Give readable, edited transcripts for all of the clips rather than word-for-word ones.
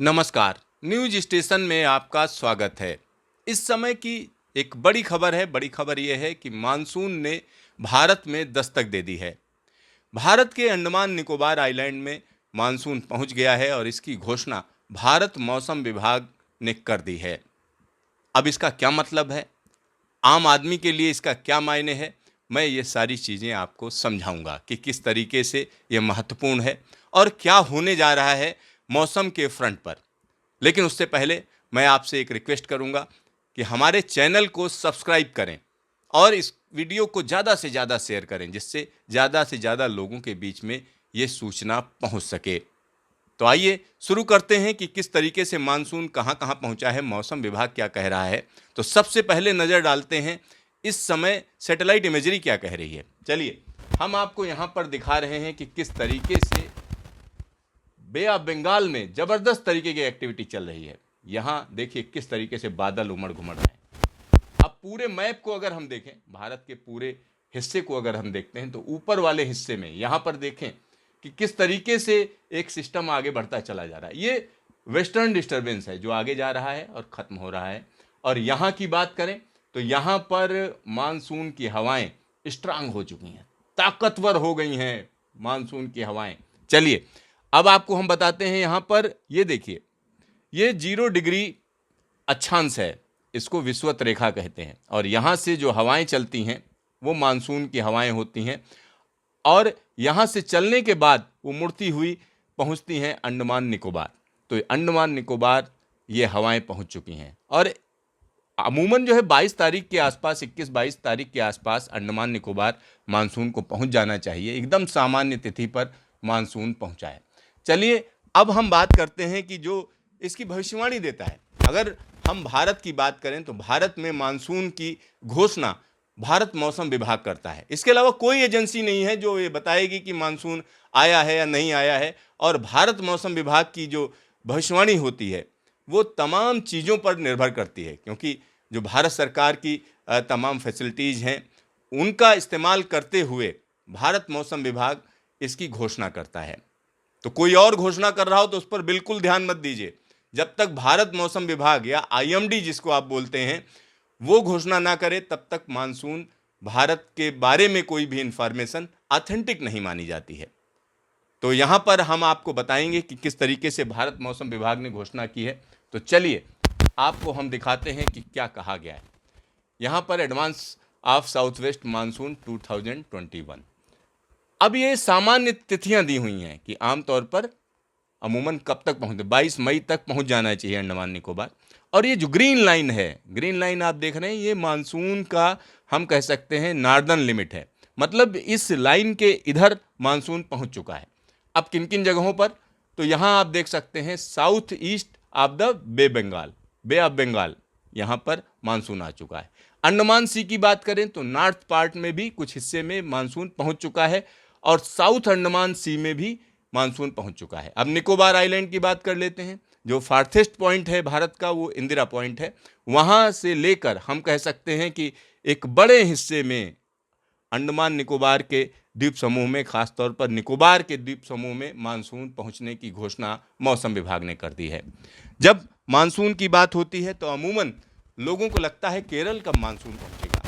नमस्कार। News station में आपका स्वागत है। इस समय की एक बड़ी खबर है। बड़ी खबर यह है कि मानसून ने भारत में दस्तक दे दी है। भारत के अंडमान निकोबार आइलैंड में मानसून पहुंच गया है और इसकी घोषणा भारत मौसम विभाग ने कर दी है। अब इसका क्या मतलब है, आम आदमी के लिए इसका क्या मायने है, मैं ये सारी चीज़ें आपको समझाऊंगा कि किस तरीके से ये महत्वपूर्ण है और क्या होने जा रहा है मौसम के फ्रंट पर। लेकिन उससे पहले मैं आपसे एक रिक्वेस्ट करूंगा कि हमारे चैनल को सब्सक्राइब करें और इस वीडियो को ज़्यादा से ज़्यादा शेयर करें, जिससे ज़्यादा से ज़्यादा लोगों के बीच में ये सूचना पहुंच सके। तो आइए शुरू करते हैं कि किस तरीके से मानसून कहां कहां पहुंचा है, मौसम विभाग क्या कह रहा है। तो सबसे पहले नज़र डालते हैं इस समय सैटेलाइट इमेजरी क्या कह रही है। चलिए हम आपको यहां पर दिखा रहे हैं कि किस तरीके से बे ऑफ बंगाल में जबरदस्त तरीके की एक्टिविटी चल रही है। यहां देखिए किस तरीके से बादल उमड़ घुमड़ रहे हैं। अब पूरे मैप को अगर हम देखें, भारत के पूरे हिस्से को अगर हम देखते हैं, तो ऊपर वाले हिस्से में यहां पर देखें कि किस तरीके से एक सिस्टम आगे बढ़ता चला जा रहा है। ये वेस्टर्न डिस्टर्बेंस है जो आगे जा रहा है और खत्म हो रहा है। और यहां की बात करें तो यहां पर मानसून की हवाएं स्ट्रांग हो चुकी हैं, ताकतवर हो गई हैं मानसून की हवाएं। चलिए अब आपको हम बताते हैं। यहां पर ये देखिए, ये 0 डिग्री अक्षांश है, इसको विषुवत रेखा कहते हैं। और यहां से जो हवाएं चलती हैं वो मानसून की हवाएं होती हैं और यहां से चलने के बाद वो मुड़ती हुई पहुंचती हैं अंडमान निकोबार। तो अंडमान निकोबार ये हवाएं पहुंच चुकी हैं और अमूमन जो है 22 तारीख के आसपास, 21-22 तारीख के आसपास अंडमान निकोबार मानसून को पहुंच जाना चाहिए। एकदम सामान्य तिथि पर मानसून पहुंचा है। चलिए अब हम बात करते हैं कि जो इसकी भविष्यवाणी देता है। अगर हम भारत की बात करें तो भारत में मानसून की घोषणा भारत मौसम विभाग करता है। इसके अलावा कोई एजेंसी नहीं है जो ये बताएगी कि मानसून आया है या नहीं आया है। और भारत मौसम विभाग की जो भविष्यवाणी होती है वो तमाम चीज़ों पर निर्भर करती है, क्योंकि जो भारत सरकार की तमाम फैसिलिटीज़ हैं उनका इस्तेमाल करते हुए भारत मौसम विभाग इसकी घोषणा करता है। तो कोई और घोषणा कर रहा हो तो उस पर बिल्कुल ध्यान मत दीजिए। जब तक भारत मौसम विभाग या आईएमडी जिसको आप बोलते हैं वो घोषणा ना करे, तब तक मानसून भारत के बारे में कोई भी इंफॉर्मेशन ऑथेंटिक नहीं मानी जाती है। तो यहाँ पर हम आपको बताएंगे कि किस तरीके से भारत मौसम विभाग ने घोषणा की है। तो चलिए आपको हम दिखाते हैं कि क्या कहा गया है। यहाँ पर advance of south west monsoon 2021। अब ये सामान्य तिथियां दी हुई हैं कि आमतौर पर अमूमन कब तक पहुंचे, 22 मई तक पहुंच जाना चाहिए अंडमान निकोबार। और ये जो ग्रीन लाइन है, ग्रीन लाइन आप देख रहे हैं, ये मानसून का हम कह सकते हैं नॉर्दर्न लिमिट है। मतलब इस लाइन के इधर मानसून पहुंच चुका है। अब किन किन जगहों पर, तो यहां आप देख सकते हैं south east of the bay of Bengal, यहां पर मानसून आ चुका है। अंडमान सी की बात करें तो नॉर्थ पार्ट में भी कुछ हिस्से में मानसून पहुंच चुका है और साउथ अंडमान सी में भी मानसून पहुंच चुका है। अब निकोबार आइलैंड की बात कर लेते हैं। जो फार्थेस्ट पॉइंट है भारत का वो इंदिरा पॉइंट है। वहां से लेकर हम कह सकते हैं कि एक बड़े हिस्से में अंडमान निकोबार के द्वीप समूह में, खासतौर पर निकोबार के द्वीप समूह में मानसून पहुंचने की घोषणा मौसम विभाग ने कर दी है। जब मानसून की बात होती है तो अमूमन लोगों को लगता है केरल कब मानसून पहुंचेगा,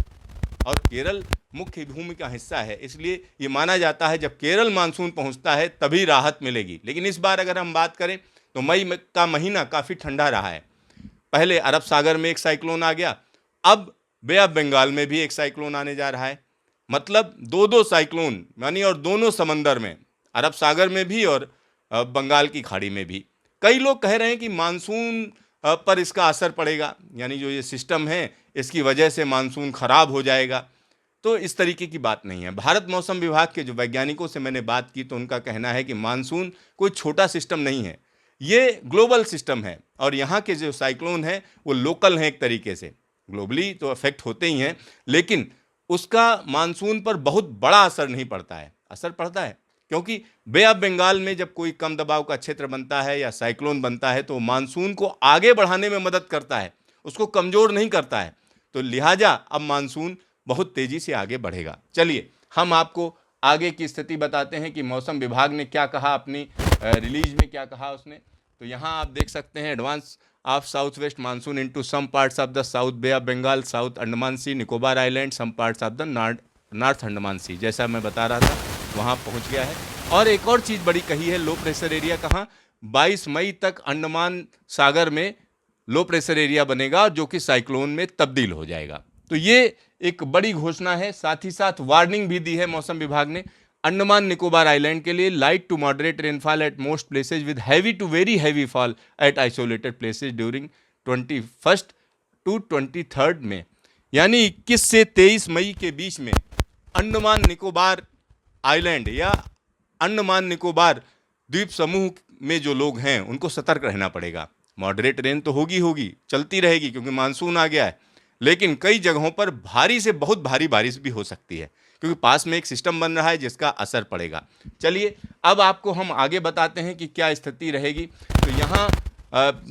और केरल मुख्य भूमि का हिस्सा है, इसलिए ये माना जाता है जब केरल मानसून पहुंचता है तभी राहत मिलेगी। लेकिन इस बार अगर हम बात करें तो मई का महीना काफ़ी ठंडा रहा है। पहले अरब सागर में एक साइक्लोन आ गया, अब बे ऑफ बंगाल में भी एक साइक्लोन आने जा रहा है। मतलब दो साइक्लोन, यानी और दोनों समंदर में, अरब सागर में भी और बंगाल की खाड़ी में भी। कई लोग कह रहे हैं कि मानसून पर इसका असर पड़ेगा, यानी जो ये सिस्टम है इसकी वजह से मानसून खराब हो जाएगा। तो इस तरीके की बात नहीं है। भारत मौसम विभाग के जो वैज्ञानिकों से मैंने बात की तो उनका कहना है कि मानसून कोई छोटा सिस्टम नहीं है, ये ग्लोबल सिस्टम है। और यहाँ के जो साइक्लोन है वो लोकल हैं, एक तरीके से ग्लोबली तो अफेक्ट होते ही हैं, लेकिन उसका मानसून पर बहुत बड़ा असर नहीं पड़ता है। असर पड़ता है क्योंकि बे ऑफ बंगाल में जब कोई कम दबाव का क्षेत्र बनता है या साइक्लोन बनता है तो मानसून को आगे बढ़ाने में मदद करता है, उसको कमज़ोर नहीं करता है। तो लिहाजा अब मानसून बहुत तेज़ी से आगे बढ़ेगा। चलिए हम आपको आगे की स्थिति बताते हैं कि मौसम विभाग ने क्या कहा, अपनी रिलीज में क्या कहा उसने। तो यहाँ आप देख सकते हैं advance of south west monsoon into some parts of the south bay of Bengal, south Andaman sea, Nicobar island, some parts of the north Andaman sea, जैसा मैं बता रहा था वहाँ पहुँच गया है। और एक और चीज़ बड़ी कही है, लो प्रेशर एरिया कहाँ, 22 मई तक अंडमान सागर में लो प्रेशर एरिया बनेगा जो कि साइक्लोन में तब्दील हो जाएगा। तो ये एक बड़ी घोषणा है। साथ ही साथ वार्निंग भी दी है मौसम विभाग ने अंडमान निकोबार आइलैंड के लिए, light to moderate rainfall at most places with heavy to very heavy fall at isolated places during 21 to 23 में, यानी 21 से 23 मई के बीच में अंडमान निकोबार आइलैंड या अंडमान निकोबार द्वीप समूह में जो लोग हैं उनको सतर्क रहना पड़ेगा। मॉडरेट रेन तो होगी, चलती रहेगी क्योंकि मानसून आ गया है, लेकिन कई जगहों पर भारी से बहुत भारी बारिश भी हो सकती है क्योंकि पास में एक सिस्टम बन रहा है जिसका असर पड़ेगा। चलिए अब आपको हम आगे बताते हैं कि क्या स्थिति रहेगी। तो यहाँ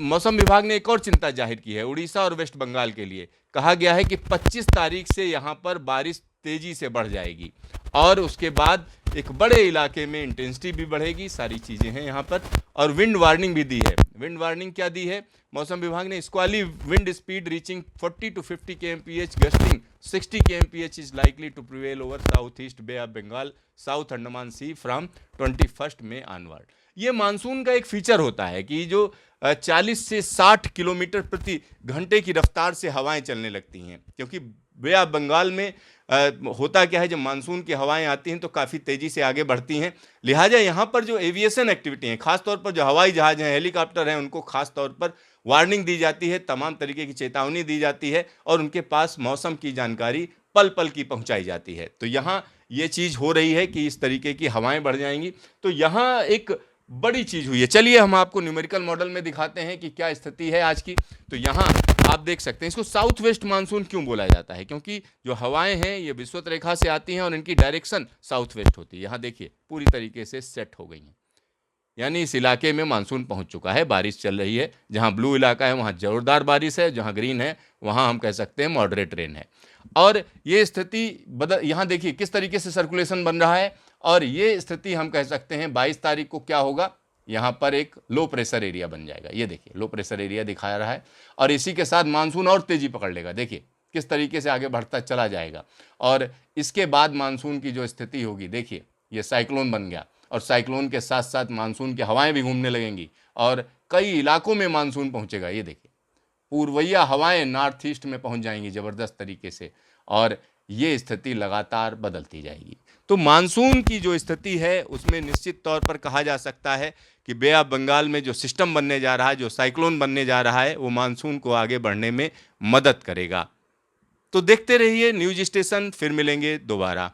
मौसम विभाग ने एक और चिंता जाहिर की है उड़ीसा और वेस्ट बंगाल के लिए। कहा गया है कि 25 तारीख से यहाँ पर बारिश तेजी से बढ़ जाएगी और उसके बाद एक बड़े इलाके में इंटेंसिटी भी बढ़ेगी, सारी चीज़ें हैं यहाँ पर। और विंड वार्निंग भी दी है। विंड वार्निंग क्या दी है मौसम विभाग ने, squally wind speed reaching 40 to 50 kmph, gusting 60 kmph is likely to prevail over south east bay of Bengal, south Andaman sea from 21 में ऑनवर्ड। ये मानसून का एक फीचर होता है कि जो 40 से 60 किलोमीटर प्रति घंटे की रफ्तार से हवाएं चलने लगती हैं, क्योंकि बे ऑफ बंगाल में होता क्या है, जब मानसून की हवाएं आती हैं तो काफ़ी तेज़ी से आगे बढ़ती हैं। लिहाजा यहाँ पर जो एविएशन एक्टिविटी हैं, खासतौर पर जो हवाई जहाज़ हैं, हेलीकॉप्टर हैं, उनको खास तौर पर वार्निंग दी जाती है, तमाम तरीके की चेतावनी दी जाती है और उनके पास मौसम की जानकारी पल पल की पहुँचाई जाती है। तो यहाँ ये चीज़ हो रही है कि इस तरीके की हवाएँ बढ़ जाएंगी। तो यहाँ एक बड़ी चीज़ हुई है। चलिए हम आपको न्यूमेरिकल मॉडल में दिखाते हैं कि क्या स्थिति है आज की। तो यहाँ आप देख सकते हैं, इसको साउथ वेस्ट मानसून क्यों बोला जाता है, क्योंकि जो हवाएं हैं ये विषुवत रेखा से आती हैं और इनकी डायरेक्शन साउथ वेस्ट होती है। यहाँ देखिए पूरी तरीके से सेट हो गई हैं, यानी इस इलाके में मानसून पहुंच चुका है, बारिश चल रही है। जहाँ ब्लू इलाका है वहाँ जोरदार बारिश है, जहाँ ग्रीन है वहाँ हम कह सकते हैं मॉडरेट रेन है। और ये स्थिति यहाँ देखिए किस तरीके से सर्कुलेशन बन रहा है। और ये स्थिति हम कह सकते हैं 22 तारीख को क्या होगा, यहाँ पर एक लो प्रेशर एरिया बन जाएगा। ये देखिए लो प्रेशर एरिया दिखा रहा है और इसी के साथ मानसून और तेजी पकड़ लेगा। देखिए किस तरीके से आगे बढ़ता चला जाएगा और इसके बाद मानसून की जो स्थिति होगी, देखिए ये साइक्लोन बन गया और साइक्लोन के साथ साथ मानसून की हवाएं भी घूमने लगेंगी और कई इलाकों में मानसून पहुंचेगा। ये देखिए पूर्वइया हवाएं नॉर्थ ईस्ट में पहुंच जाएंगी ज़बरदस्त तरीके से और ये स्थिति लगातार बदलती जाएगी। तो मानसून की जो स्थिति है उसमें निश्चित तौर पर कहा जा सकता है कि बे ऑफ बंगाल में जो सिस्टम बनने जा रहा है, जो साइक्लोन बनने जा रहा है, वो मानसून को आगे बढ़ने में मदद करेगा। तो देखते रहिए न्यूज़ स्टेशन, फिर मिलेंगे दोबारा।